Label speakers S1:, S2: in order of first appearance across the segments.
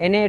S1: NA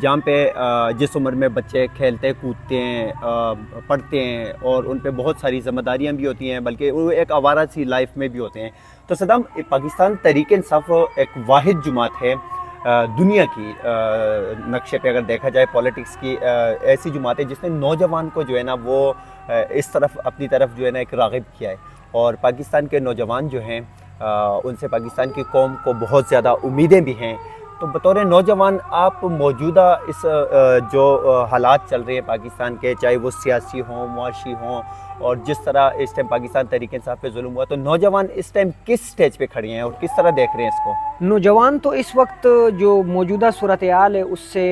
S2: جہاں پہ جس عمر میں بچے کھیلتے کودتے ہیں، پڑھتے ہیں، اور ان پہ بہت ساری ذمہ داریاں بھی ہوتی ہیں، بلکہ وہ ایک آوارہ سی لائف میں بھی ہوتے ہیں۔ تو صدام، پاکستان تحریک انصاف ایک واحد جماعت ہے دنیا کی نقشے پہ اگر دیکھا جائے پولیٹکس کی، ایسی جماعت ہے جس نے نوجوان کو جو ہے نا وہ اس طرف اپنی طرف جو ہے نا ایک راغب کیا ہے، اور پاکستان کے نوجوان جو ہیں ان سے پاکستان کی قوم کو بہت زیادہ امیدیں بھی ہیں۔ تو بطور نوجوان آپ موجودہ اس جو حالات چل رہے ہیں پاکستان کے، چاہے وہ سیاسی ہوں، معاشی ہوں، اور جس طرح اس ٹائم پاکستان تحریک انصاف پہ ظلم ہوا، تو نوجوان اس ٹائم کس سٹیج پہ کھڑے ہیں اور کس طرح دیکھ رہے ہیں اس کو؟
S1: نوجوان تو اس وقت جو موجودہ صورتحال ہے اس سے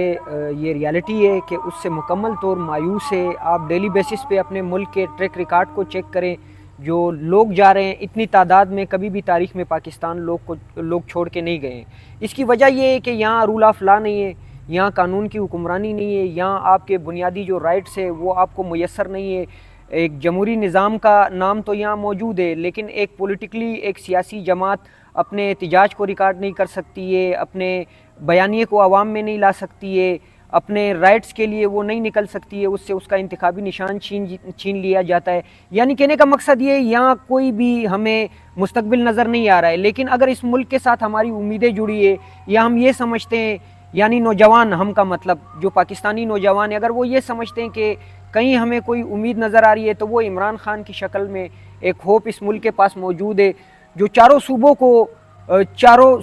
S1: یہ ریالٹی ہے کہ اس سے مکمل طور مایوس ہے۔ آپ ڈیلی بیسس پہ اپنے ملک کے ٹریک ریکارڈ کو چیک کریں، جو لوگ جا رہے ہیں اتنی تعداد میں کبھی بھی تاریخ میں پاکستان لوگ چھوڑ کے نہیں گئے ہیں۔ اس کی وجہ یہ ہے کہ یہاں رول آف لا نہیں ہے، یہاں قانون کی حکمرانی نہیں ہے، یہاں آپ کے بنیادی جو رائٹس ہے وہ آپ کو میسر نہیں ہے۔ ایک جمہوری نظام کا نام تو یہاں موجود ہے، لیکن ایک پولیٹیکلی ایک سیاسی جماعت اپنے احتجاج کو ریکارڈ نہیں کر سکتی ہے، اپنے بیانیے کو عوام میں نہیں لا سکتی ہے، اپنے رائٹس کے لیے وہ نہیں نکل سکتی ہے، اس سے اس کا انتخابی نشان چھین لیا جاتا ہے۔ یعنی کہنے کا مقصد یہ ہے یہاں کوئی بھی ہمیں مستقبل نظر نہیں آ رہا ہے۔ لیکن اگر اس ملک کے ساتھ ہماری امیدیں جڑی ہے، یا ہم یہ سمجھتے ہیں، یعنی نوجوان ہم کا مطلب جو پاکستانی نوجوان ہے، اگر وہ یہ سمجھتے ہیں کہ کہیں ہمیں کوئی امید نظر آ رہی ہے، تو وہ عمران خان کی شکل میں ایک ہوپ اس ملک کے پاس موجود ہے، جو چاروں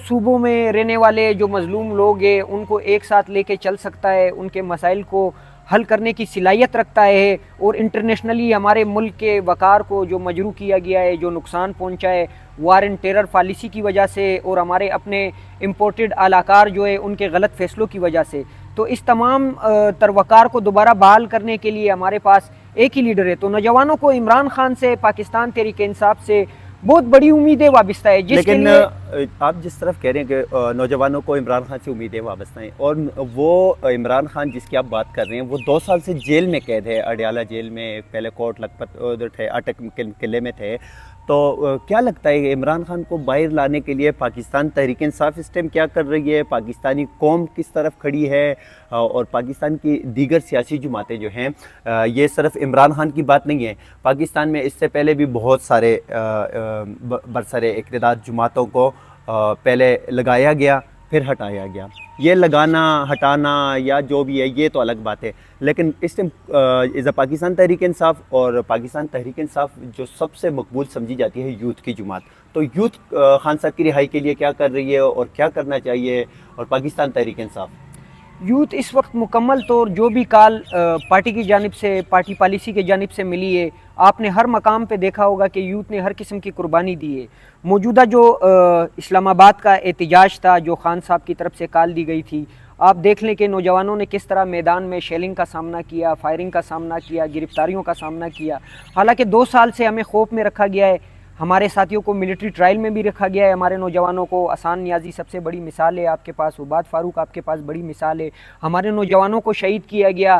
S1: صوبوں میں رہنے والے جو مظلوم لوگ ہیں ان کو ایک ساتھ لے کے چل سکتا ہے، ان کے مسائل کو حل کرنے کی صلاحیت رکھتا ہے، اور انٹرنیشنلی ہمارے ملک کے وقار کو جو مجروح کیا گیا ہے، جو نقصان پہنچا ہے وار اینڈ ٹیرر پالیسی کی وجہ سے، اور ہمارے اپنے امپورٹڈ اعلاکار جو ہے ان کے غلط فیصلوں کی وجہ سے، تو اس تمام تر وقار کو دوبارہ بحال کرنے کے لیے ہمارے پاس ایک ہی لیڈر ہے۔ تو نوجوانوں کو عمران خان سے، پاکستان تحریک انصاف سے بہت بڑی امیدیں وابستہ ہے، جس کے
S2: لیکن
S1: لیے
S2: آپ جس طرف کہہ رہے ہیں کہ نوجوانوں کو عمران خان سے امیدیں وابستہ ہیں، اور وہ عمران خان جس کی آپ بات کر رہے ہیں وہ 2 سال سے جیل میں قید ہے، اڈیالہ جیل میں، پہلے کوٹ لکھپت ادھر تھے، اٹک قلعے میں تھے۔ تو کیا لگتا ہے کہ عمران خان کو باہر لانے کے لیے پاکستان تحریک انصاف اس ٹائم کیا کر رہی ہے، پاکستانی قوم کس طرف کھڑی ہے، اور پاکستان کی دیگر سیاسی جماعتیں جو ہیں، یہ صرف عمران خان کی بات نہیں ہے، پاکستان میں اس سے پہلے بھی بہت سارے برسر اقتدار جماعتوں کو پہلے لگایا گیا پھر ہٹایا گیا۔ یہ لگانا ہٹانا یا جو بھی ہے یہ تو الگ بات ہے، لیکن اس ٹائم پاکستان تحریک انصاف، اور پاکستان تحریک انصاف جو سب سے مقبول سمجھی جاتی ہے یوتھ کی جماعت، تو یوتھ خان صاحب کی رہائی کے لیے کیا کر رہی ہے اور کیا کرنا چاہیے، اور پاکستان تحریک انصاف؟
S1: یوتھ اس وقت مکمل طور جو بھی کال پارٹی کی جانب سے، پارٹی پالیسی کی جانب سے ملی ہے، آپ نے ہر مقام پہ دیکھا ہوگا کہ یوتھ نے ہر قسم کی قربانی دی ہے۔ موجودہ جو اسلام آباد کا احتجاج تھا، جو خان صاحب کی طرف سے کال دی گئی تھی، آپ دیکھ لیں کہ نوجوانوں نے کس طرح میدان میں شیلنگ کا سامنا کیا، فائرنگ کا سامنا کیا، گرفتاریوں کا سامنا کیا۔ حالانکہ 2 سال سے ہمیں خوف میں رکھا گیا ہے، ہمارے ساتھیوں کو ملٹری ٹرائل میں بھی رکھا گیا ہے، ہمارے نوجوانوں کو آسان نیازی سب سے بڑی مثال ہے آپ کے پاس، عباد فاروق آپ کے پاس بڑی مثال ہے، ہمارے نوجوانوں کو شہید کیا گیا۔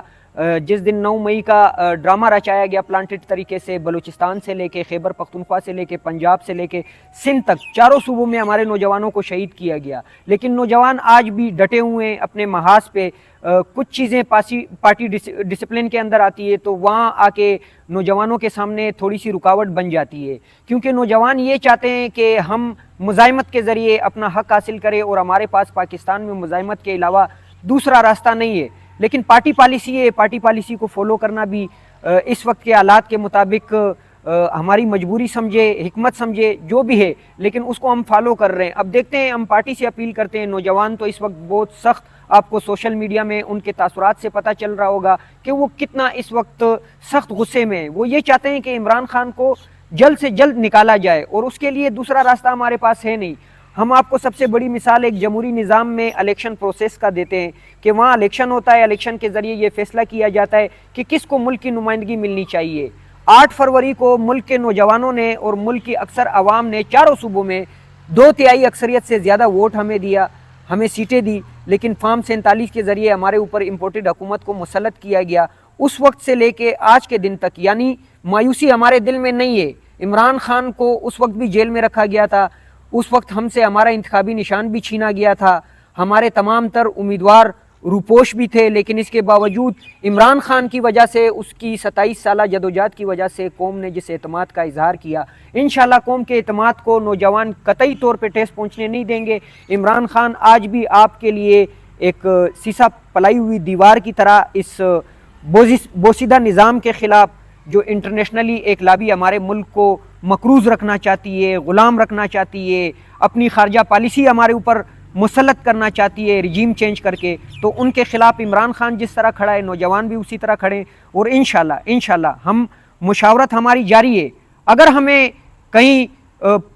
S1: جس دن 9 مئی کا ڈرامہ رچایا گیا پلانٹڈ طریقے سے، بلوچستان سے لے کے خیبر پختونخوا سے لے کے پنجاب سے لے کے سندھ تک، چاروں صوبوں میں ہمارے نوجوانوں کو شہید کیا گیا، لیکن نوجوان آج بھی ڈٹے ہوئے ہیں اپنے محاذ پہ۔ کچھ چیزیں پارٹی ڈسپلن کے اندر آتی ہے تو وہاں آ کے نوجوانوں کے سامنے تھوڑی سی رکاوٹ بن جاتی ہے، کیونکہ نوجوان یہ چاہتے ہیں کہ ہم مزاحمت کے ذریعے اپنا حق حاصل کریں، اور ہمارے پاس پاکستان میں مزاحمت کے علاوہ دوسرا راستہ نہیں ہے۔ لیکن پارٹی پالیسی ہے، پارٹی پالیسی کو فالو کرنا بھی اس وقت کے حالات کے مطابق ہماری مجبوری سمجھے، حکمت سمجھے، جو بھی ہے، لیکن اس کو ہم فالو کر رہے ہیں۔ اب دیکھتے ہیں، ہم پارٹی سے اپیل کرتے ہیں، نوجوان تو اس وقت بہت سخت، آپ کو سوشل میڈیا میں ان کے تاثرات سے پتہ چل رہا ہوگا کہ وہ کتنا اس وقت سخت غصے میں ہیں۔ وہ یہ چاہتے ہیں کہ عمران خان کو جلد سے جلد نکالا جائے، اور اس کے لیے دوسرا راستہ ہمارے پاس ہے نہیں۔ ہم آپ کو سب سے بڑی مثال ایک جمہوری نظام میں الیکشن پروسیس کا دیتے ہیں کہ وہاں الیکشن ہوتا ہے، الیکشن کے ذریعے یہ فیصلہ کیا جاتا ہے کہ کس کو ملک کی نمائندگی ملنی چاہیے۔ 8 فروری کو ملک کے نوجوانوں نے اور ملک کی اکثر عوام نے چاروں صوبوں میں 2/3 اکثریت سے زیادہ ووٹ ہمیں دیا، ہمیں سیٹیں دی، لیکن فارم 47 کے ذریعے ہمارے اوپر امپورٹڈ حکومت کو مسلط کیا گیا۔ اس وقت سے لے کے آج کے دن تک، یعنی مایوسی ہمارے دل میں نہیں ہے۔ عمران خان کو اس وقت بھی جیل میں رکھا گیا تھا، اس وقت ہم سے ہمارا انتخابی نشان بھی چھینا گیا تھا، ہمارے تمام تر امیدوار روپوش بھی تھے، لیکن اس کے باوجود عمران خان کی وجہ سے، اس کی 27 سالہ جدوجہد کی وجہ سے قوم نے جس اعتماد کا اظہار کیا، انشاءاللہ قوم کے اعتماد کو نوجوان قطعی طور پہ ٹھیس پہنچنے نہیں دیں گے۔ عمران خان آج بھی آپ کے لیے ایک سیسا پلائی ہوئی دیوار کی طرح اس بوسیدہ نظام کے خلاف، جو انٹرنیشنلی ایک لابی ہمارے ملک کو مقروض رکھنا چاہتی ہے، غلام رکھنا چاہتی ہے، اپنی خارجہ پالیسی ہمارے اوپر مسلط کرنا چاہتی ہے رجیم چینج کر کے، تو ان کے خلاف عمران خان جس طرح کھڑا ہے، نوجوان بھی اسی طرح کھڑے، اور انشاءاللہ ہم مشاورت ہماری جاری ہے۔ اگر ہمیں کہیں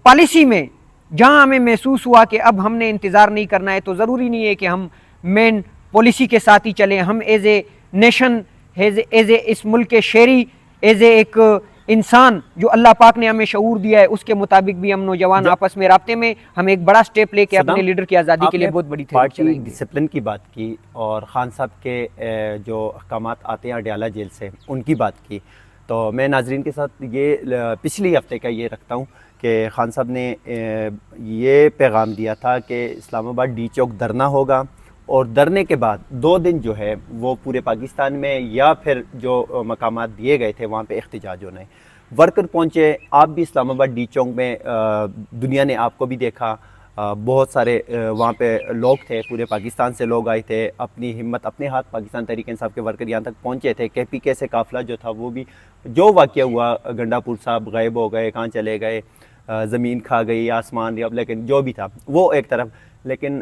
S1: پالیسی میں جہاں ہمیں محسوس ہوا کہ اب ہم نے انتظار نہیں کرنا ہے، تو ضروری نہیں ہے کہ ہم مین پالیسی کے ساتھ ہی چلیں، ہم as a nation, as a اس ملک کے شہری، ایز اے ایک انسان جو اللہ پاک نے ہمیں شعور دیا ہے، اس کے مطابق بھی ہم نوجوان آپس میں رابطے میں ہم ایک بڑا سٹیپ لے کے اپنے لیڈر کی آزادی کے لیے بہت بڑی تھیوری چلائیں گے۔
S2: ڈسپلن کی بات کی اور خان صاحب کے جو احکامات آتے ہیں اڈیالہ جیل سے ان کی بات کی، تو میں ناظرین کے ساتھ یہ پچھلی ہفتے کا یہ رکھتا ہوں کہ خان صاحب نے یہ پیغام دیا تھا کہ اسلام آباد ڈی چوک دھرنا ہوگا، اور دھرنے کے بعد 2 دن جو ہے وہ پورے پاکستان میں یا پھر جو مقامات دیے گئے تھے وہاں پہ احتجاج ہونا ہے۔ ورکر پہنچے، آپ بھی اسلام آباد ڈی چوک میں، دنیا نے آپ کو بھی دیکھا، بہت سارے وہاں پہ لوگ تھے، پورے پاکستان سے لوگ آئے تھے، اپنی ہمت اپنے ہاتھ پاکستان تحریک انصاف کے ورکر یہاں تک پہنچے تھے۔ KPK سے قافلہ جو تھا وہ بھی، جو واقعہ ہوا گنڈا پور صاحب غائب ہو گئے، کہاں چلے گئے، زمین کھا گئی، آسمان، لیکن جو بھی تھا وہ ایک طرف، لیکن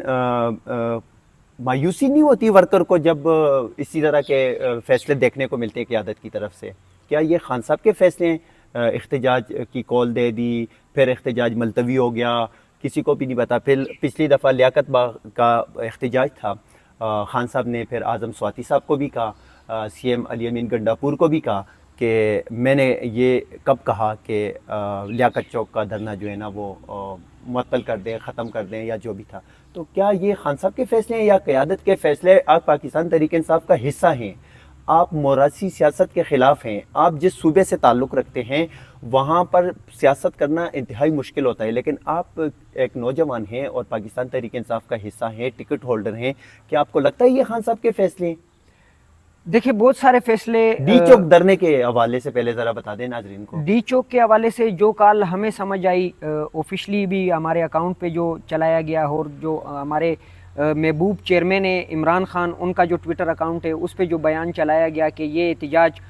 S2: مایوسی نہیں ہوتی ورکر کو جب اسی طرح کے فیصلے دیکھنے کو ملتے ہیں قیادت کی طرف سے؟ کیا یہ خان صاحب کے فیصلے ہیں؟ احتجاج کی کال دے دی، پھر احتجاج ملتوی ہو گیا، کسی کو بھی نہیں پتا۔ پھر پچھلی دفعہ لیاقت باغ کا احتجاج تھا، خان صاحب نے پھر اعظم سواتی صاحب کو بھی کہا، CM علی امین گنڈا پور کو بھی کہا کہ میں نے یہ کب کہا کہ لیاقت چوک کا دھرنا جو ہے نا وہ معطل کر دیں، ختم کر دیں، یا جو بھی تھا۔ تو کیا یہ خان صاحب کے فیصلے ہیں یا قیادت کے فیصلے آپ پاکستان تحریک انصاف کا حصہ ہیں؟ آپ موراثی سیاست کے خلاف ہیں، آپ جس صوبے سے تعلق رکھتے ہیں وہاں پر سیاست کرنا انتہائی مشکل ہوتا ہے، لیکن آپ ایک نوجوان ہیں اور پاکستان تحریک انصاف کا حصہ ہیں، ٹکٹ ہولڈر ہیں، کیا آپ کو لگتا ہے یہ خان صاحب کے فیصلے ہیں؟
S1: دیکھیں بہت سارے فیصلے
S2: ڈی چوک دھرنے کے حوالے سے پہلے ذرا بتا دیں ناظرین کو۔
S1: ڈی چوک کے حوالے سے جو کال ہمیں سمجھ آئی، آفیشلی بھی ہمارے اکاؤنٹ پہ جو چلایا گیا، اور جو ہمارے محبوب چیئرمین عمران خان، ان کا جو ٹویٹر اکاؤنٹ ہے اس پہ جو بیان چلایا گیا کہ یہ احتجاج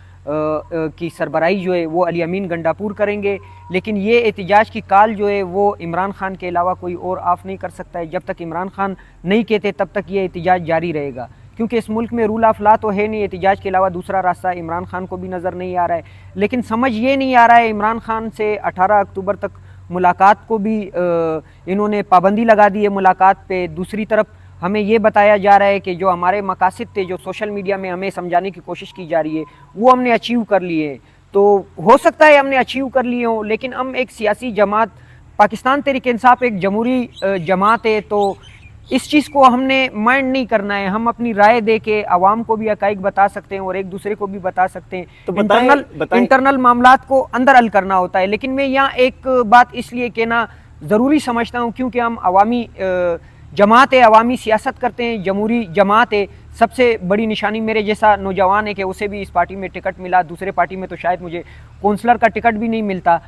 S1: کی سربراہی جو ہے وہ علی امین گنڈاپور کریں گے، لیکن یہ احتجاج کی کال جو ہے وہ عمران خان کے علاوہ کوئی اور آف نہیں کر سکتا ہے۔ جب تک عمران خان نہیں کہتے تب تک یہ احتجاج جاری رہے گا، کیونکہ اس ملک میں رول آف لا تو ہے نہیں، احتجاج کے علاوہ دوسرا راستہ عمران خان کو بھی نظر نہیں آ رہا ہے۔ لیکن سمجھ یہ نہیں آ رہا ہے، عمران خان سے 18 اکتوبر تک ملاقات کو بھی انہوں نے پابندی لگا دی ہے ملاقات پہ۔ دوسری طرف ہمیں یہ بتایا جا رہا ہے کہ جو ہمارے مقاصد تھے، جو سوشل میڈیا میں ہمیں سمجھانے کی کوشش کی جا رہی ہے، وہ ہم نے اچیو کر لیے۔ تو ہو سکتا ہے ہم نے اچیو کر لیے ہوں، لیکن ہم ایک سیاسی جماعت، پاکستان تحریک انصاف ایک جمہوری جماعت ہے، تو اس چیز کو ہم نے مائنڈ نہیں کرنا ہے۔ ہم اپنی رائے دے کے عوام کو بھی حقائق بتا سکتے ہیں اور ایک دوسرے کو بھی بتا سکتے ہیں۔
S2: تو
S1: انٹرنل معاملات کو اندر حل کرنا ہوتا ہے۔ لیکن میں یہاں ایک بات اس لیے کہنا ضروری سمجھتا ہوں، کیونکہ ہم عوامی جماعت ہے، عوامی سیاست کرتے ہیں، جمہوری جماعت ہے۔ سب سے بڑی نشانی میرے جیسا نوجوان ہے کہ اسے بھی اس پارٹی میں ٹکٹ ملا، دوسرے پارٹی میں تو شاید مجھے کونسلر کا ٹکٹ بھی نہیں ملتا۔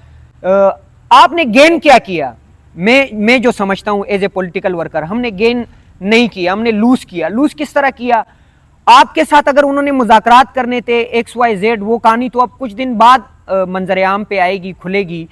S1: آپ نے گین کیا کیا؟ میں جو سمجھتا ہوں ایز اے پولیٹیکل ورکر، ہم نے گین نہیں کیا، ہم نے لوز کیا۔ لوز کس طرح کیا؟ آپ کے ساتھ اگر انہوں نے مذاکرات کرنے تھے XYZ، وہ کہانی تو اب کچھ دن بعد منظر عام پہ آئے گی، کھلے گی،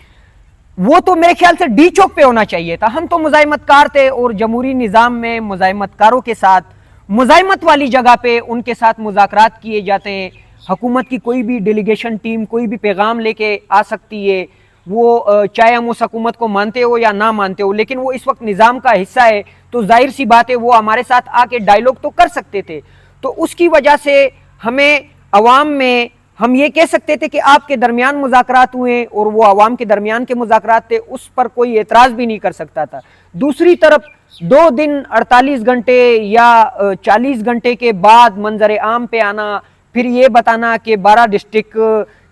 S1: وہ تو میرے خیال سے ڈی چوک پہ ہونا چاہیے تھا۔ ہم تو مزاحمت کار تھے، اور جمہوری نظام میں مزاحمت کاروں کے ساتھ، مزاحمت والی جگہ پہ ان کے ساتھ مذاکرات کیے جاتے ہیں۔ حکومت کی کوئی بھی ڈیلیگیشن ٹیم کوئی بھی پیغام لے کے آ سکتی ہے، وہ چاہے ہم اس حکومت کو مانتے ہو یا نہ مانتے ہو، لیکن وہ اس وقت نظام کا حصہ ہے، تو ظاہر سی بات ہے وہ ہمارے ساتھ آ کے ڈائیلاگ تو کر سکتے تھے۔ تو اس کی وجہ سے ہمیں عوام میں ہم یہ کہہ سکتے تھے کہ آپ کے درمیان مذاکرات ہوئے، اور وہ عوام کے درمیان کے مذاکرات تھے، اس پر کوئی اعتراض بھی نہیں کر سکتا تھا۔ دوسری طرف 2 دن 48 گھنٹے یا 40 گھنٹے کے بعد منظر عام پہ آنا، پھر یہ بتانا کہ 12 ڈسٹرکٹ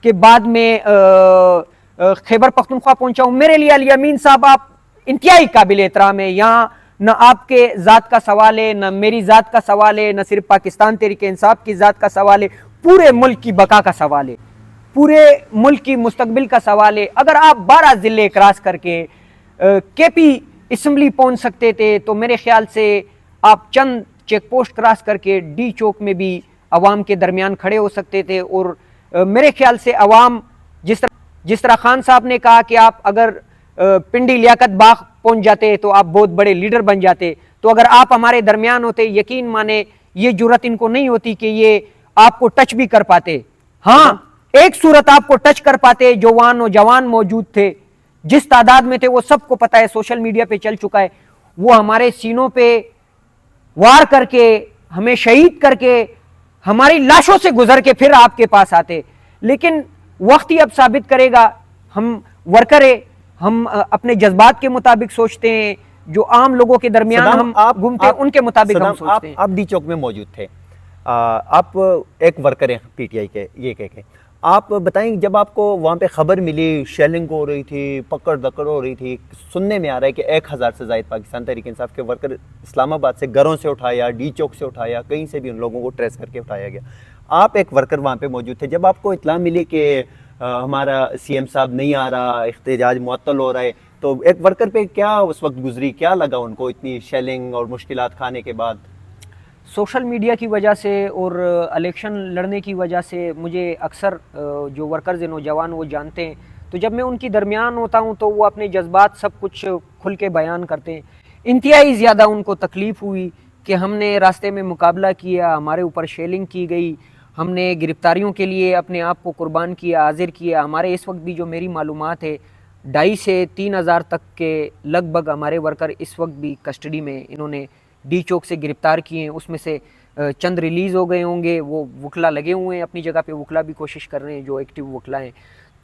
S1: کے بعد میں خیبر پختونخوا پہنچا ہوں، میرے لیے علی امین صاحب آپ انتہائی قابل احترام ہے۔ یہاں نہ آپ کے ذات کا سوال ہے، نہ میری ذات کا سوال ہے، نہ صرف پاکستان تحریک انصاف کی ذات کا سوال ہے، پورے ملک کی بقا کا سوال ہے، پورے ملک کی مستقبل کا سوال ہے۔ اگر آپ 12 ضلع کراس کر کے کے پی اسمبلی پہنچ سکتے تھے تو میرے خیال سے آپ چند چیک پوسٹ کراس کر کے ڈی چوک میں بھی عوام کے درمیان کھڑے ہو سکتے تھے، اور میرے خیال سے عوام جس طرح خان صاحب نے کہا کہ آپ اگر پنڈی لیاقت باغ پہنچ جاتے تو آپ بہت بڑے لیڈر بن جاتے، تو اگر آپ ہمارے درمیان ہوتے، یقین مانے یہ جرت ان کو نہیں ہوتی کہ یہ آپ کو ٹچ بھی کر پاتے۔ ہاں ایک صورت آپ کو ٹچ کر پاتے، جو وہاں نوجوان موجود تھے، جس تعداد میں تھے وہ سب کو پتا ہے، سوشل میڈیا پہ چل چکا ہے، وہ ہمارے سینوں پہ وار کر کے، ہمیں شہید کر کے، ہماری لاشوں سے گزر کے پھر آپ کے پاس آتے۔ لیکن وقت ہی اب ثابت کرے گا، ہم ورکرے، ہم اپنے جذبات کے مطابق سوچتے ہیں، جو عام لوگوں کے درمیان ہم گھومتے ہیں ان کے مطابق ہم سوچتے ہیں۔
S2: آپ ڈی چوک میں موجود تھے، آپ ایک ورکر ہیں پی ٹی آئی کے، یہ کہہ کے آپ بتائیں جب آپ کو وہاں پہ خبر ملی، شیلنگ ہو رہی تھی، پکڑ دکڑ ہو رہی تھی، سننے میں آ رہا ہے کہ 1000 سے زائد پاکستان تحریک انصاف کے ورکر اسلام آباد سے گھروں سے اٹھایا، ڈی چوک سے اٹھایا، کہیں سے بھی ان لوگوں کو ٹریس کر کے اٹھایا گیا۔ آپ ایک ورکر وہاں پہ موجود تھے، جب آپ کو اطلاع ملی کہ ہمارا سی ایم صاحب نہیں آ رہا، احتجاج معطل ہو رہا ہے، تو ایک ورکر پہ کیا اس وقت گزری، کیا لگا ان کو اتنی شیلنگ اور مشکلات کھانے کے بعد؟
S1: سوشل میڈیا کی وجہ سے اور الیکشن لڑنے کی وجہ سے مجھے اکثر جو ورکرز نوجوان وہ جانتے ہیں، تو جب میں ان کی درمیان ہوتا ہوں تو وہ اپنے جذبات سب کچھ کھل کے بیان کرتے ہیں۔ انتہائی زیادہ ان کو تکلیف ہوئی کہ ہم نے راستے میں مقابلہ کیا، ہمارے اوپر شیلنگ کی گئی، ہم نے گرفتاریوں کے لیے اپنے آپ کو قربان کیا، حاضر کیا۔ ہمارے اس وقت بھی جو میری معلومات ہے 2.5 سے 3 ہزار تک کے لگ بھگ ہمارے ورکر اس وقت بھی کسٹڈی میں انہوں نے ڈی چوک سے گرفتار کیے ہیں، اس میں سے چند ریلیز ہو گئے ہوں گے، وہ وکلا لگے ہوئے ہیں اپنی جگہ پہ، وکلا بھی کوشش کر رہے ہیں جو ایکٹیو وکلا ہیں۔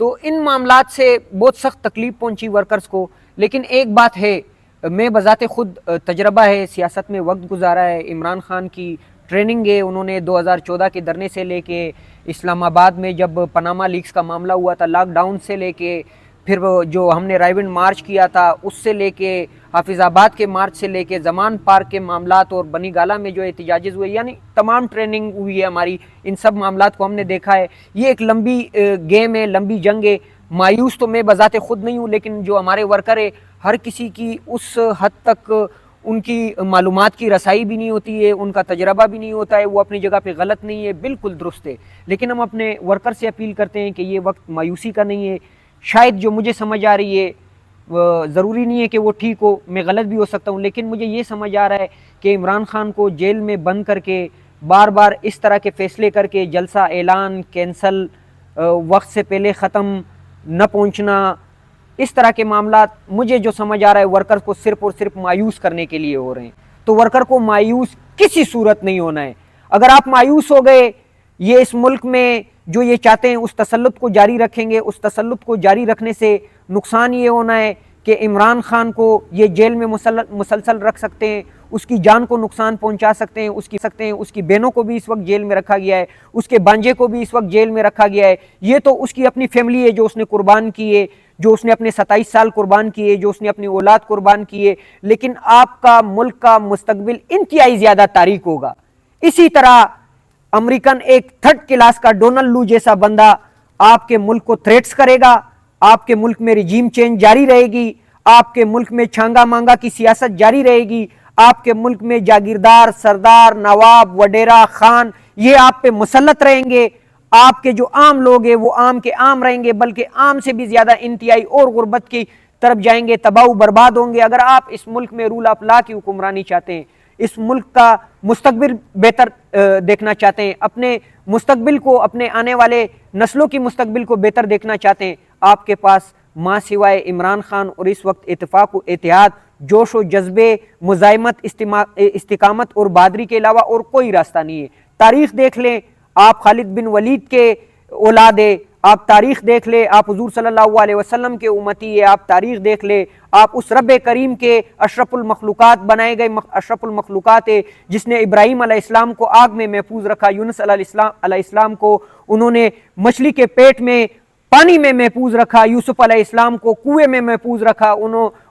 S1: تو ان معاملات سے بہت سخت تکلیف پہنچی ورکرز کو، لیکن ایک بات ہے، میں بذات خود تجربہ ہے، سیاست میں وقت گزارا ہے، عمران خان کی ٹریننگ ہے، انہوں نے 2014 کے دھرنے سے لے کے اسلام آباد میں جب پاناما لیکس کا معاملہ ہوا تھا، لاک ڈاؤن سے لے کے، پھر جو ہم نے رائیونڈ مارچ کیا تھا اس سے لے کے، حافظ آباد کے مارچ سے لے کے، زمان پارک کے معاملات اور بنی گالہ میں جو احتجاجز ہوئے، یعنی تمام ٹریننگ ہوئی ہے ہماری، ان سب معاملات کو ہم نے دیکھا ہے۔ یہ ایک لمبی گیم ہے، لمبی جنگ ہے۔ مایوس تو میں بذات خود نہیں ہوں، لیکن جو ہمارے ورکر ہے ہر کسی کی اس حد تک ان کی معلومات کی رسائی بھی نہیں ہوتی ہے، ان کا تجربہ بھی نہیں ہوتا ہے، وہ اپنی جگہ پہ غلط نہیں ہے، بالکل درست ہے۔ لیکن ہم اپنے ورکر سے اپیل کرتے ہیں کہ یہ وقت مایوسی کا نہیں ہے، شاید جو مجھے سمجھ آ رہی ہے ضروری نہیں ہے کہ وہ ٹھیک ہو، میں غلط بھی ہو سکتا ہوں، لیکن مجھے یہ سمجھ آ رہا ہے کہ عمران خان کو جیل میں بند کر کے بار بار اس طرح کے فیصلے کر کے، جلسہ اعلان کینسل، وقت سے پہلے ختم نہ پہنچنا، اس طرح کے معاملات مجھے جو سمجھ آ رہا ہے ورکر کو صرف اور صرف مایوس کرنے کے لیے ہو رہے ہیں۔ تو ورکر کو مایوس کسی صورت نہیں ہونا ہے۔ اگر آپ مایوس ہو گئے، یہ اس ملک میں جو یہ چاہتے ہیں اس تسلط کو جاری رکھیں گے، اس تسلط کو جاری رکھنے سے نقصان یہ ہونا ہے کہ عمران خان کو یہ جیل میں مسلسل رکھ سکتے ہیں، اس کی جان کو نقصان پہنچا سکتے ہیں، اس کی بہنوں کو بھی اس وقت جیل میں رکھا گیا ہے، اس کے بانجے کو بھی اس وقت جیل میں رکھا گیا ہے۔ یہ تو اس کی اپنی فیملی ہے جو اس نے قربان کی ہے، جو اس نے اپنے 27 سال قربان کیے، جو اس نے اپنی اولاد قربان کیے، لیکن آپ کا ملک کا مستقبل انتہائی زیادہ تاریک ہوگا۔ اسی طرح امریکن ایک 3rd کلاس کا ڈونلڈ لو جیسا بندہ آپ کے ملک کو تھریٹس کرے گا، آپ کے ملک میں رجیم چینج جاری رہے گی، آپ کے ملک میں چھانگا مانگا کی سیاست جاری رہے گی، آپ کے ملک میں جاگیردار، سردار، نواب، وڈیرا، خان یہ آپ پہ مسلط رہیں گے۔ آپ کے جو عام لوگ ہیں وہ عام کے عام رہیں گے، بلکہ عام سے بھی زیادہ انتہائی اور غربت کی طرف جائیں گے، تباہ و برباد ہوں گے۔ اگر آپ اس ملک میں رول آف لا کی حکمرانی چاہتے ہیں، اس ملک کا مستقبل بہتر دیکھنا چاہتے ہیں، اپنے مستقبل کو، اپنے آنے والے نسلوں کی مستقبل کو بہتر دیکھنا چاہتے ہیں، آپ کے پاس ماں سوائے عمران خان اور اس وقت اتفاق و اتحاد، جوش و جذبے، مزاحمت، استقامت اور بہادری کے علاوہ اور کوئی راستہ نہیں ہے۔ تاریخ دیکھ لیں، آپ خالد بن ولید کے اولاد ہے، آپ تاریخ دیکھ لیں، آپ حضور صلی اللہ علیہ وسلم کے امتی ہے، آپ تاریخ دیکھ لیں، آپ اس رب کریم کے اشرف المخلوقات بنائے گئے اشرف المخلوقات ہے جس نے ابراہیم علیہ السلام کو آگ میں محفوظ رکھا، یونس علیہ السلام کو انہوں نے مچھلی کے پیٹ میں پانی میں محفوظ رکھا، یوسف علیہ السلام کو کنویں میں محفوظ رکھا،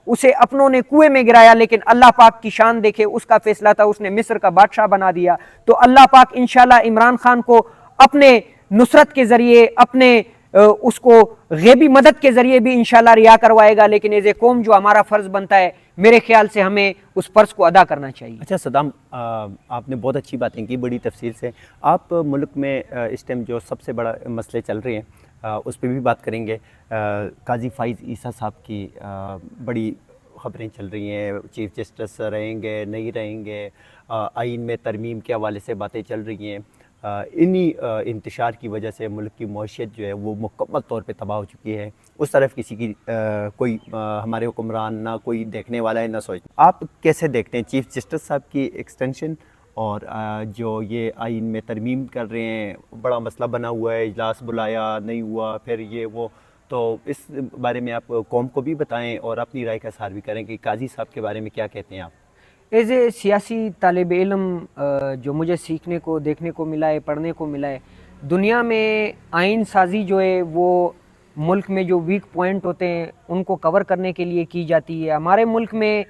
S1: اسے اپنوں نے کنویں میں گرایا، لیکن اللہ پاک کی شان دیکھے، اس کا فیصلہ تھا اس نے مصر کا بادشاہ بنا دیا۔ تو اللہ پاک انشاءاللہ عمران خان کو اپنے نصرت کے ذریعے، اپنے اس کو غیبی مدد کے ذریعے بھی انشاءاللہ رہا کروائے گا، لیکن ایز اے قوم جو ہمارا فرض بنتا ہے میرے خیال سے ہمیں اس فرض کو ادا کرنا چاہیے۔
S2: اچھا صدام، آپ نے بہت اچھی باتیں کی بڑی تفصیل سے۔ آپ ملک میں اس ٹائم جو سب سے بڑا مسئلے چل رہے ہیں اس پہ بھی بات کریں گے۔ قاضی فائز عیسیٰ صاحب کی بڑی خبریں چل رہی ہیں، چیف جسٹس رہیں گے نہیں رہیں گے، آئین میں ترمیم کے حوالے سے باتیں چل رہی ہیں۔ انہی انتشار کی وجہ سے ملک کی معیشت جو ہے وہ مکمل طور پہ تباہ ہو چکی ہے۔ اس طرف کسی کی کوئی ہمارے حکمران نہ کوئی دیکھنے والا ہے نہ سوچ۔ آپ کیسے دیکھتے ہیں چیف جسٹس صاحب کی ایکسٹینشن اور جو یہ آئین میں ترمیم کر رہے ہیں؟ بڑا مسئلہ بنا ہوا ہے، اجلاس بلایا نہیں ہوا، پھر یہ وہ، تو اس بارے میں آپ قوم کو بھی بتائیں اور اپنی رائے کا اظہار بھی کریں کہ قاضی صاحب کے بارے میں کیا کہتے ہیں آپ؟
S1: ایز اے سیاسی طالب علم جو مجھے سیکھنے کو، دیکھنے کو ملا ہے، پڑھنے کو ملا ہے، دنیا میں آئین سازی جو ہے وہ ملک میں جو ویک پوائنٹ ہوتے ہیں ان کو کور کرنے کے لیے کی جاتی ہے۔ ہمارے ملک میں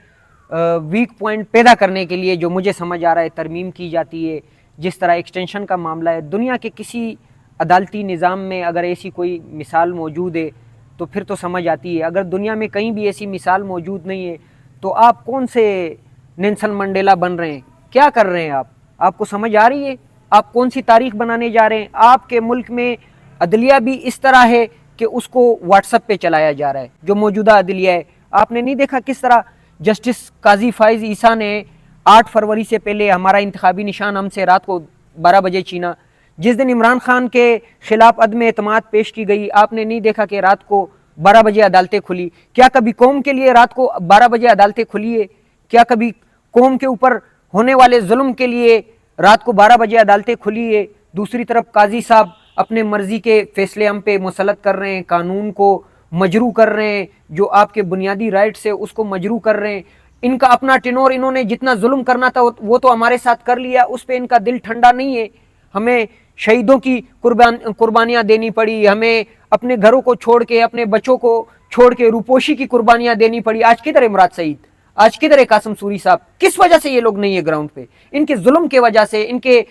S1: ویک پوائنٹ پیدا کرنے کے لیے جو مجھے سمجھ آ رہا ہے ترمیم کی جاتی ہے۔ جس طرح ایکسٹینشن کا معاملہ ہے، دنیا کے کسی عدالتی نظام میں اگر ایسی کوئی مثال موجود ہے تو پھر تو سمجھ آتی ہے۔ اگر دنیا میں کہیں بھی ایسی مثال موجود نہیں ہے تو آپ کون سے نیلسن منڈیلا بن رہے ہیں؟ کیا کر رہے ہیں آپ کو سمجھ آ رہی ہے؟ آپ کون سی تاریخ بنانے جا رہے ہیں؟ آپ کے ملک میں عدلیہ بھی اس طرح ہے کہ اس کو واٹس ایپ پہ چلایا جا رہا ہے۔ جو موجودہ عدلیہ ہے، آپ نے نہیں دیکھا کس طرح جسٹس قاضی فائز عیسیٰ نے 8 فروری سے پہلے ہمارا انتخابی نشان ہم سے رات کو 12 بجے چھینا۔ جس دن عمران خان کے خلاف عدم اعتماد پیش کی گئی، آپ نے نہیں دیکھا کہ رات کو 12 بجے عدالتیں کھلی؟ کیا کبھی قوم کے لیے رات کو 12 بجے عدالتیں کھلی ہے؟ کیا کبھی قوم کے اوپر ہونے والے ظلم کے لیے رات کو 12 بجے عدالتیں کھلی ہے؟ دوسری طرف قاضی صاحب اپنے مرضی کے فیصلے ہم پہ مسلط کر رہے ہیں، قانون کو مجروح کر رہے ہیں، جو آپ کے بنیادی رائٹس ہے اس کو مجروح کر رہے ہیں۔ ان کا اپنا ٹینور، انہوں نے جتنا ظلم کرنا تھا وہ تو ہمارے ساتھ کر لیا، اس پہ ان کا دل ٹھنڈا نہیں ہے۔ ہمیں شہیدوں کی قربانیاں دینی پڑی، ہمیں اپنے گھروں کو چھوڑ کے، اپنے بچوں کو چھوڑ کے روپوشی کی قربانیاں دینی پڑی۔ آج کدھر ہے مراد سعید؟ آج کدھر ہے قاسم سوری صاحب؟ کس وجہ سے یہ لوگ نہیں ہے گراؤنڈ پہ؟ ان کے ظلم کی وجہ سے، ان کے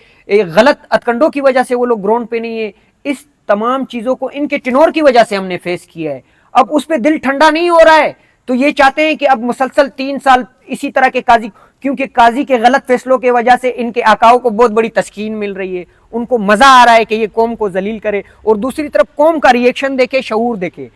S1: غلط ہتھکنڈوں کی وجہ سے وہ لوگ گراؤنڈ پہ نہیں ہے۔ اس تمام چیزوں کو ان کے ٹینور کی وجہ سے ہم نے فیس کیا ہے۔ اب اس پہ دل ٹھنڈا نہیں ہو رہا ہے تو یہ چاہتے ہیں کہ اب مسلسل 3 سال اسی طرح کے قاضی، کیونکہ قاضی کے غلط فیصلوں کی وجہ سے ان کے آقاؤں کو بہت بڑی تسکین مل رہی ہے، ان کو مزہ آ رہا ہے کہ یہ قوم کو ذلیل کرے، اور دوسری طرف قوم کا ری ایکشن دیکھے، شعور دیکھے۔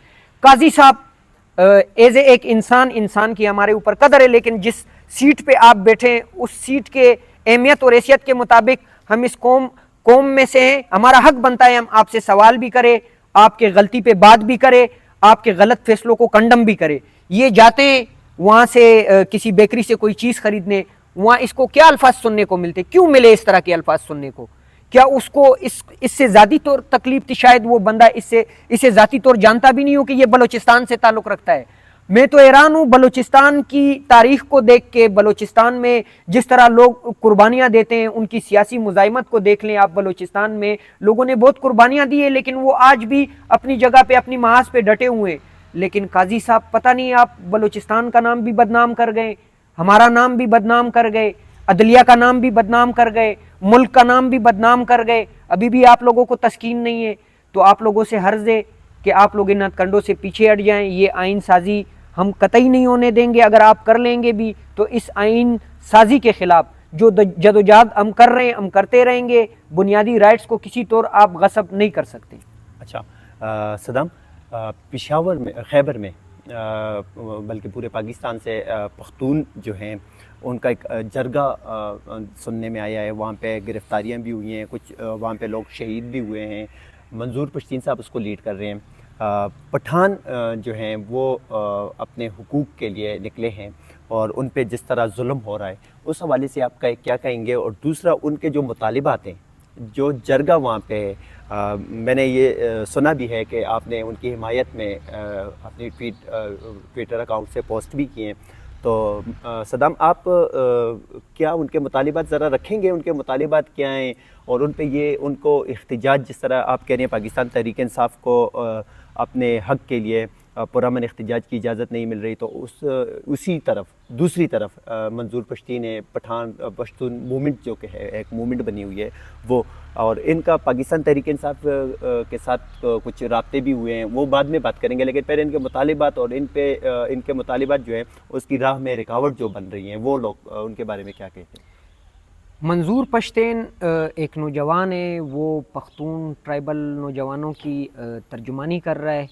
S1: قاضی صاحب ایز اے ایک انسان کی ہمارے اوپر قدر ہے، لیکن جس سیٹ پہ آپ بیٹھے ہیں اس سیٹ کے اہمیت اور حیثیت کے مطابق ہم اس قوم میں سے ہیں، ہمارا حق بنتا ہے ہم آپ سے سوال بھی کرے، آپ کے غلطی پہ بات بھی کرے، آپ کے غلط فیصلوں کو کنڈم بھی کرے۔ یہ جاتے ہیں وہاں سے کسی بیکری سے کوئی چیز خریدنے، وہاں اس کو کیا الفاظ سننے کو ملتے؟ کیوں ملے اس طرح کے الفاظ سننے کو؟ کیا اس کو اس سے ذاتی طور تکلیف تھی؟ شاید وہ بندہ اسے ذاتی طور جانتا بھی نہیں ہو کہ یہ بلوچستان سے تعلق رکھتا ہے۔ میں تو حیران ہوں بلوچستان کی تاریخ کو دیکھ کے، بلوچستان میں جس طرح لوگ قربانیاں دیتے ہیں، ان کی سیاسی مزاحمت کو دیکھ لیں آپ۔ بلوچستان میں لوگوں نے بہت قربانیاں دی ہیں، لیکن وہ آج بھی اپنی جگہ پہ، اپنی محاذ پہ ڈٹے ہوئے ہیں۔ لیکن قاضی صاحب پتہ نہیں، آپ بلوچستان کا نام بھی بدنام کر گئے، ہمارا نام بھی بدنام کر گئے، عدلیہ کا نام بھی بدنام کر گئے، ملک کا نام بھی بدنام کر گئے۔ ابھی بھی آپ لوگوں کو تسکین نہیں ہے، تو آپ لوگوں سے عرض ہے کہ آپ لوگ ان کنڈوں سے پیچھے ہٹ جائیں۔ یہ آئین سازی ہم قطعی نہیں ہونے دیں گے۔ اگر آپ کر لیں گے بھی تو اس آئین سازی کے خلاف جو جدوجہد ہم کر رہے ہیں ہم کرتے رہیں گے۔ بنیادی رائٹس کو کسی طور آپ غصب نہیں کر سکتے۔
S2: اچھا صدام، پشاور میں، خیبر میں، بلکہ پورے پاکستان سے پختون جو ہیں ان کا ایک جرگہ سننے میں آیا ہے، وہاں پہ گرفتاریاں بھی ہوئی ہیں، کچھ وہاں پہ لوگ شہید بھی ہوئے ہیں۔ منظور پشتین صاحب اس کو لیڈ کر رہے ہیں۔ پٹھان جو ہیں وہ اپنے حقوق کے لیے نکلے ہیں اور ان پہ جس طرح ظلم ہو رہا ہے اس حوالے سے آپ کیا کہیں گے؟ اور دوسرا، ان کے جو مطالبات ہیں، جو جرگہ وہاں پہ ہے، میں نے یہ سنا بھی ہے کہ آپ نے ان کی حمایت میں اپنی ٹویٹر اکاؤنٹ سے پوسٹ بھی کیے ہیں، تو صدام آپ کیا ان کے مطالبات ذرا رکھیں گے؟ ان کے مطالبات کیا ہیں؟ اور ان پہ ان کو احتجاج، جس طرح آپ کہہ رہے ہیں پاکستان تحریک انصاف کو اپنے حق کے لیے پرامن احتجاج کی اجازت نہیں مل رہی، تو اسی طرف دوسری طرف منظور پشتی نے پشتون موومنٹ جو کہ ہے ایک موومنٹ بنی ہوئی ہے وہ، اور ان کا پاکستان تحریک انصاف کے ساتھ کچھ رابطے بھی ہوئے ہیں، وہ بعد میں بات کریں گے، لیکن پہلے ان کے مطالبات اور ان کے مطالبات جو ہیں اس کی راہ میں رکاوٹ جو بن رہی ہیں وہ لوگ ان کے بارے میں کیا کہتے ہیں؟
S1: منظور پشتین ایک نوجوان ہے، وہ پختون ٹرائبل نوجوانوں کی ترجمانی کر رہا ہے.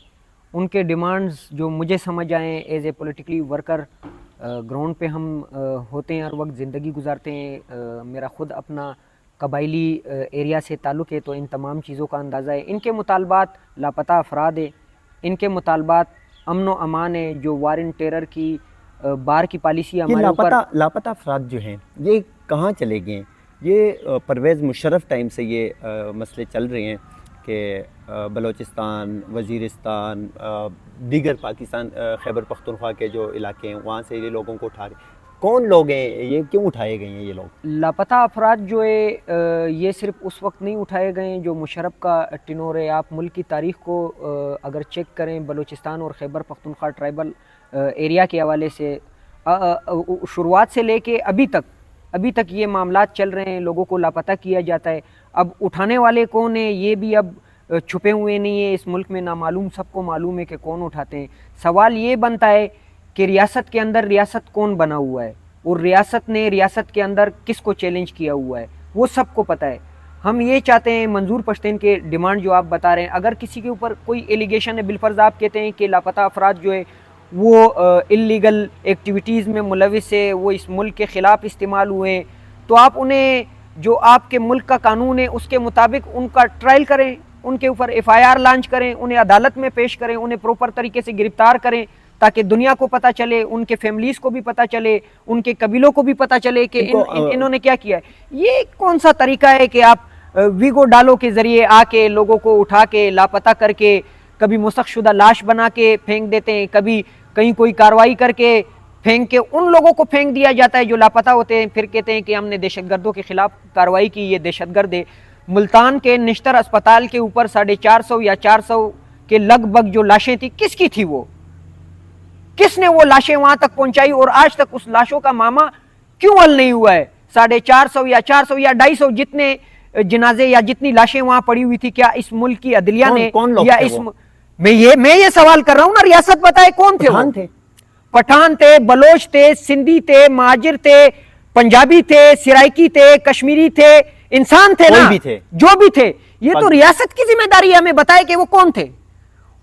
S1: ان کے ڈیمانڈز جو مجھے سمجھ آئیں as a politically worker, ground پہ ہم ہوتے ہیں، ہر وقت زندگی گزارتے ہیں، میرا خود اپنا قبائلی ایریا سے تعلق ہے، تو ان تمام چیزوں کا اندازہ ہے. ان کے مطالبات لاپتہ افراد ہے، ان کے مطالبات امن و امان ہے، جو وار ان ٹیرر کی بار کی پالیسی ہمارے اوپر.
S2: لاپتہ افراد جو ہیں یہ کہاں چلے گئے ہیں؟ یہ پرویز مشرف ٹائم سے یہ مسئلے چل رہے ہیں کہ بلوچستان، وزیرستان، دیگر پاکستان خیبر پختونخوا کے جو علاقے ہیں وہاں سے یہ لوگوں کو اٹھا رہے ہیں. کون لوگ ہیں یہ؟ کیوں اٹھائے گئے ہیں یہ لوگ؟
S1: لاپتہ افراد جو ہے یہ صرف اس وقت نہیں اٹھائے گئے ہیں جو مشرف کا ٹینور ہے. آپ ملک کی تاریخ کو اگر چیک کریں بلوچستان اور خیبر پختونخوا ٹرائبل ایریا کے حوالے سے، شروعات سے لے کے ابھی تک یہ معاملات چل رہے ہیں، لوگوں کو لاپتہ کیا جاتا ہے. اب اٹھانے والے کون ہیں یہ بھی اب چھپے ہوئے نہیں ہیں، اس ملک میں نامعلوم، سب کو معلوم ہے کہ کون اٹھاتے ہیں. سوال یہ بنتا ہے کہ ریاست کے اندر ریاست کون بنا ہوا ہے، اور ریاست نے ریاست کے اندر کس کو چیلنج کیا ہوا ہے، وہ سب کو پتہ ہے. ہم یہ چاہتے ہیں منظور پشتین کے ڈیمانڈ جو آپ بتا رہے ہیں، اگر کسی کے اوپر کوئی ایلیگیشن ہے، بالفرض آپ کہتے ہیں کہ لاپتہ افراد جو ہے وہ اللیگل ایکٹیویٹیز میں ملوث ہے، وہ اس ملک کے خلاف استعمال ہوئے ہیں، تو آپ انہیں جو آپ کے ملک کا قانون ہے اس کے مطابق ان کا ٹرائل کریں، ان کے اوپر ایف آئی آر لانچ کریں، انہیں عدالت میں پیش کریں، انہیں پروپر طریقے سے گرفتار کریں، تاکہ دنیا کو پتہ چلے، ان کے فیملیز کو بھی پتہ چلے، ان کے قبیلوں کو بھی پتہ چلے کہ انہوں نے کیا کیا ہے. یہ کون سا طریقہ ہے کہ آپ ویگو ڈالو کے ذریعے آ کے لوگوں کو اٹھا کے لاپتہ کر کے کبھی مسخ شدہ لاش بنا کے پھینک دیتے ہیں، کبھی کہیں کوئی کاروائی کر کے پھینک کے ان لوگوں کو پھینک دیا جاتا ہے جو لاپتہ ہوتے ہیں، پھر کہتے ہیں کہ ہم نے دہشت گردوں کے خلاف کاروائی کی، یہ دہشت گرد ہے. ملتان کے نشتر اسپتال کے اوپر 450 یا 400 کے لگ بھگ جو لاشیں تھیں، کس کی تھی؟ وہ کس نے وہ لاشیں وہاں تک پہنچائی، اور آج تک اس لاشوں کا معاملہ کیوں حل نہیں ہوا ہے؟ 450 یا 400 یا 250 جتنے جنازے یا جتنی لاشیں وہاں پڑی ہوئی تھی، کیا اس ملک کی عدلیہ نے یا اس میں یہ سوال کر رہا ہوں نا، ریاست بتائے کون تھے؟ وہ پٹھان تھے، بلوچ تھے، سندھی تھے، مہاجر تھے، پنجابی تھے، سرائکی تھے، کشمیری تھے، انسان تھے نا، جو بھی تھے. یہ تو ریاست کی ذمہ داری ہے ہمیں بتائے کہ وہ کون تھے،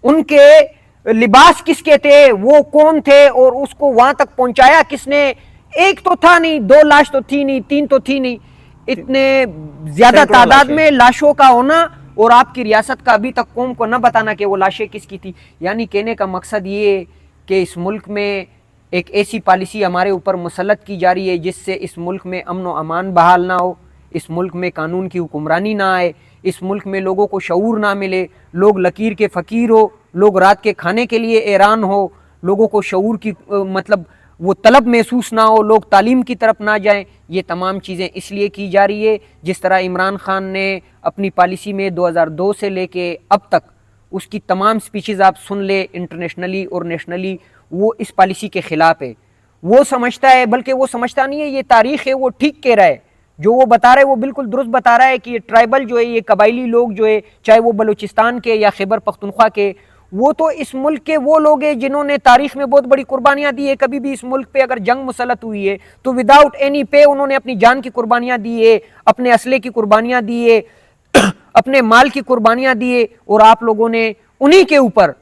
S1: ان کے لباس کس کے تھے، وہ کون تھے، اور اس کو وہاں تک پہنچایا کس نے؟ ایک تو تھا نہیں، 2 لاش تو تھی نہیں، 3 تو تھی نہیں، اتنے زیادہ تعداد میں لاشوں کا ہونا، اور آپ کی ریاست کا ابھی تک قوم کو نہ بتانا کہ وہ لاشیں کس کی تھی. یعنی کہنے کا مقصد یہ کہ اس ملک میں ایک ایسی پالیسی ہمارے اوپر مسلط کی جا رہی ہے جس سے اس ملک میں امن و امان بحال نہ ہو، اس ملک میں قانون کی حکمرانی نہ آئے، اس ملک میں لوگوں کو شعور نہ ملے، لوگ لکیر کے فقیر ہو، لوگ رات کے کھانے کے لیے حیران ہو، لوگوں کو شعور کی مطلب وہ طلب محسوس نہ ہو، لوگ تعلیم کی طرف نہ جائیں. یہ تمام چیزیں اس لیے کی جا رہی ہے. جس طرح عمران خان نے اپنی پالیسی میں 2002 سے لے کے اب تک اس کی تمام سپیچز آپ سن لے انٹرنیشنلی اور نیشنلی، وہ اس پالیسی کے خلاف ہے. وہ سمجھتا ہے، بلکہ وہ سمجھتا نہیں ہے، یہ تاریخ ہے، وہ ٹھیک کہہ رہا ہے، جو وہ بتا رہا ہے وہ بالکل درست بتا رہا ہے کہ یہ ٹرائبل جو ہے، یہ قبائلی لوگ جو ہے، چاہے وہ بلوچستان کے یا خیبر پختونخوا کے، وہ تو اس ملک کے وہ لوگ ہیں جنہوں نے تاریخ میں بہت بڑی قربانیاں دی ہے. کبھی بھی اس ملک پہ اگر جنگ مسلط ہوئی ہے تو وداؤٹ اینی پے انہوں نے اپنی جان کی قربانیاں دی ہے، اپنے اسلحے کی قربانیاں دی ہے، اپنے مال کی قربانیاں دی ہے. اور آپ لوگوں نے انہی کے اوپر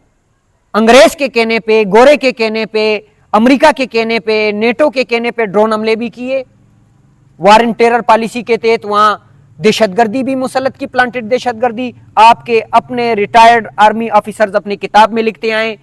S1: انگریز کے کہنے پہ، گورے کے کہنے پہ، امریکہ کے کہنے پہ، نیٹو کے کہنے پہ ڈرون حملے بھی کیے. وار اینڈ ٹیرر پالیسی کے تحت وہاں دہشت گردی بھی مسلط کی، پلانٹڈ دہشت گردی. آپ کے اپنے ریٹائرڈ آرمی آفیسرز اپنی کتاب میں لکھتے آئے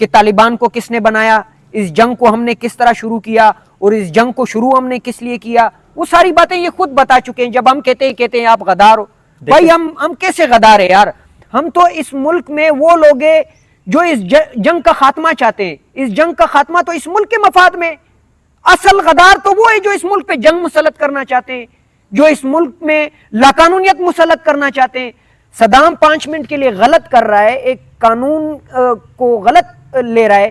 S1: کہ طالبان کو کس نے بنایا، اس جنگ کو ہم نے کس طرح شروع کیا، اور اس جنگ کو شروع ہم نے کس لیے کیا. وہ ساری باتیں یہ خود بتا چکے ہیں. جب ہم کہتے ہیں آپ غدار ہو، بھائی ہم کیسے غدار ہیں یار؟ ہم تو اس ملک میں وہ لوگ ہیں جو اس جنگ کا خاتمہ چاہتے ہیں. اس جنگ کا خاتمہ تو اس ملک کے مفاد میں. اصل غدار تو وہ ہے جو اس ملک پہ جنگ مسلط کرنا چاہتے ہیں، جو اس ملک میں لاقانونیت مسلط کرنا چاہتے ہیں. صدام 5 منٹ کے لیے غلط کر رہا ہے، ایک قانون کو غلط لے رہا ہے,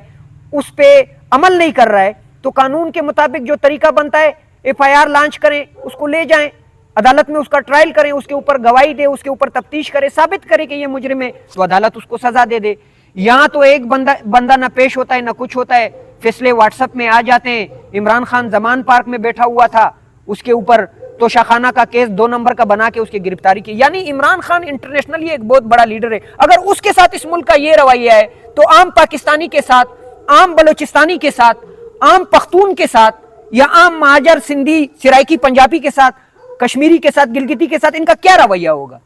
S1: اس پہ عمل نہیں کر رہا ہے, تو قانون کے مطابق جو طریقہ بنتا ہے FIR لانچ کریں, اس کو لے جائیں عدالت میں, اس کا ٹرائل کریں, اس کے اوپر گواہی دے, اس کے اوپر تفتیش کرے, ثابت کرے کہ یہ مجرم ہے, تو عدالت اس کو سزا دے دے. یہاں تو ایک بندہ نہ پیش ہوتا ہے نہ کچھ ہوتا ہے, فیصلے واٹس ایپ میں آ جاتے ہیں. عمران خان زمان پارک میں بیٹھا ہوا تھا, اس کے اوپر توشہ خانہ کا کیس 2 نمبر کا بنا کے اس کی گرفتاری کی. یعنی عمران خان انٹرنیشنلی ایک بہت بڑا لیڈر ہے. اگر اس کے ساتھ اس ملک کا یہ رویہ ہے تو عام پاکستانی کے ساتھ, عام بلوچستانی کے ساتھ, عام پختون کے ساتھ, یا عام مہاجر سندھی سرائکی پنجابی کے ساتھ, کشمیری کے ساتھ, گلگتی کے ساتھ ان کا کیا رویہ ہوگا؟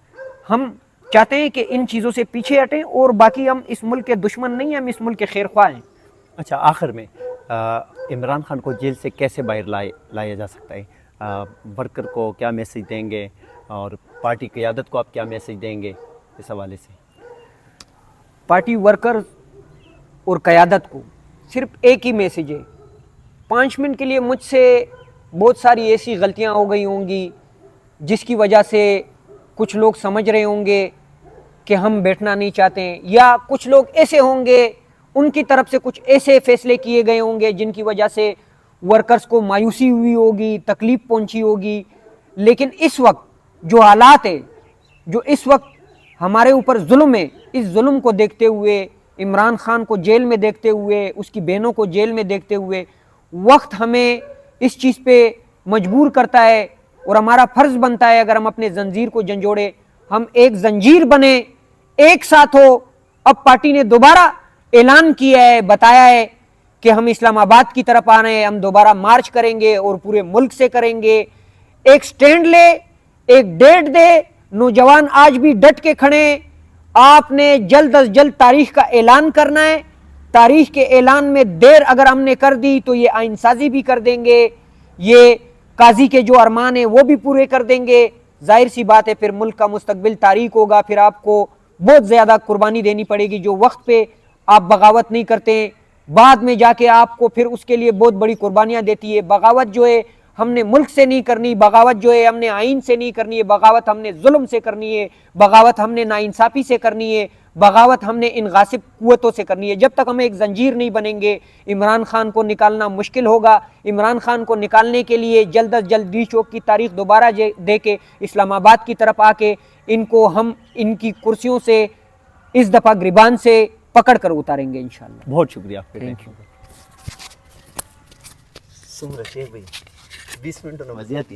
S1: ہم چاہتے ہیں کہ ان چیزوں سے پیچھے ہٹیں, اور باقی ہم اس ملک کے دشمن نہیں ہیں, ہم اس ملک کے خیر خواہ ہیں.
S2: اچھا, آخر میں عمران خان کو جیل سے کیسے باہر لایا جا سکتا ہے؟ ورکر کو کیا میسج دیں گے اور پارٹی قیادت کو آپ کیا میسج دیں گے اس حوالے سے؟
S1: پارٹی ورکر اور قیادت کو صرف ایک ہی میسج ہے. 5 منٹ کے لیے مجھ سے بہت ساری ایسی غلطیاں ہو گئی ہوں گی جس کی وجہ سے کچھ لوگ سمجھ رہے ہوں گے کہ ہم بیٹھنا نہیں چاہتے ہیں, یا کچھ لوگ ایسے ہوں گے ان کی طرف سے کچھ ایسے فیصلے کیے گئے ہوں گے جن کی وجہ سے ورکرز کو مایوسی ہوئی ہوگی, تکلیف پہنچی ہوگی. لیکن اس وقت جو حالات ہے, جو اس وقت ہمارے اوپر ظلم ہے, اس ظلم کو دیکھتے ہوئے, عمران خان کو جیل میں دیکھتے ہوئے, اس کی بہنوں کو جیل میں دیکھتے ہوئے, وقت ہمیں اس چیز پہ مجبور کرتا ہے, اور ہمارا فرض بنتا ہے اگر ہم اپنے زنجیر کو جھنجھوڑے, ہم ایک زنجیر بنے, ایک ساتھ ہو. اب پارٹی نے دوبارہ اعلان کیا ہے, بتایا ہے کہ ہم اسلام آباد کی طرف آ رہے ہیں, ہم دوبارہ مارچ کریں گے اور پورے ملک سے کریں گے. ایک سٹینڈ لے, ایک ڈیٹ دے, نوجوان آج بھی ڈٹ کے کھڑے. آپ نے جلد از جلد تاریخ کا اعلان کرنا ہے. تاریخ کے اعلان میں دیر اگر ہم نے کر دی تو یہ آئین سازی بھی کر دیں گے, یہ قاضی کے جو ارمان ہیں وہ بھی پورے کر دیں گے. ظاہر سی بات ہے پھر ملک کا مستقبل تاریک ہوگا, پھر آپ کو بہت زیادہ قربانی دینی پڑے گی. جو وقت پہ آپ بغاوت نہیں کرتے, بعد میں جا کے آپ کو پھر اس کے لیے بہت بڑی قربانیاں دیتی ہے. بغاوت جو ہے ہم نے ملک سے نہیں کرنی, بغاوت جو ہے ہم نے آئین سے نہیں کرنی ہے, بغاوت ہم نے ظلم سے کرنی ہے, بغاوت ہم نے ناانصافی سے کرنی ہے, بغاوت ہم نے ان غاصب قوتوں سے کرنی ہے. جب تک ہم ایک زنجیر نہیں بنیں گے عمران خان کو نکالنا مشکل ہوگا. عمران خان کو نکالنے کے لیے جلد از جلد 20 چوک کی تاریخ دوبارہ دے کے اسلام آباد کی طرف آ کے ان کو ہم ان کی کرسیوں سے اس دفعہ گریبان سے پکڑ کر اتاریں گے انشاءاللہ.
S2: بہت شکریہ.
S1: Thank you.
S2: سمر شیخ بھائی 20 منٹ وضعیت